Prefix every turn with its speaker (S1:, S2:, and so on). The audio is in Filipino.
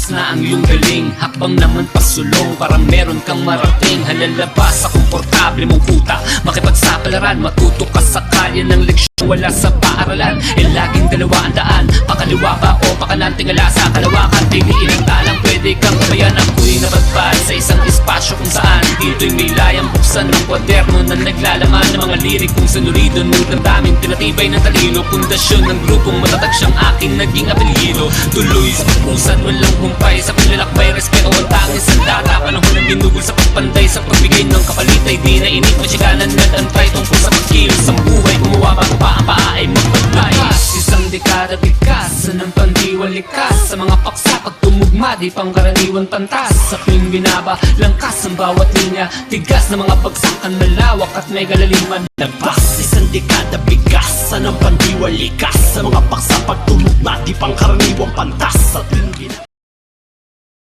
S1: Tapos na ang iyong galing, habang naman pasulong para meron kang marating. Halalabas sa komportable mong kuta, makipagsapalaran, matuto ka sa kalye ng leksyon. Wala sa paaralan, laging dalawa ang daan. Pakaliwa ba o pakanan, tingala sa kalawakan. Piliin ang talang, pwede kang kabayan. Ako'y nabadbad sa isang espasyo kung saan dito'y may layang buksan ng kwaderno na naglalaman ng mga lirik kung sanurido. Ngunit ang daming tinatibay ng talino, pundasyon ng grupong matatag siyang aking naging apelyido. Tuloy sa pupusan, walang humpay sa paglalakbay, respeto ang tanging sandata. Panahon ng ginugol sa pagpantay, sa pagbigay ng kapalit ay di na init. Masyaganan nag-antay tungkol sa pagkilos ang buhay. Gumawa bago pa ang paa ay magpagtay. Isang dekada bigkas ng pandiwalikas sa mga paksa, pag tumugma di pangkaraniwan pantas. Sa tuwing binaba, langkas ang bawat linya, tigas na mga bagsakan, malawak at may kalaliman.
S2: Nagpas isang dekada bigkas ng pandiwalikas sa mga paksa, pag tumugma di pangkaraniwang pantas. Sa tuwing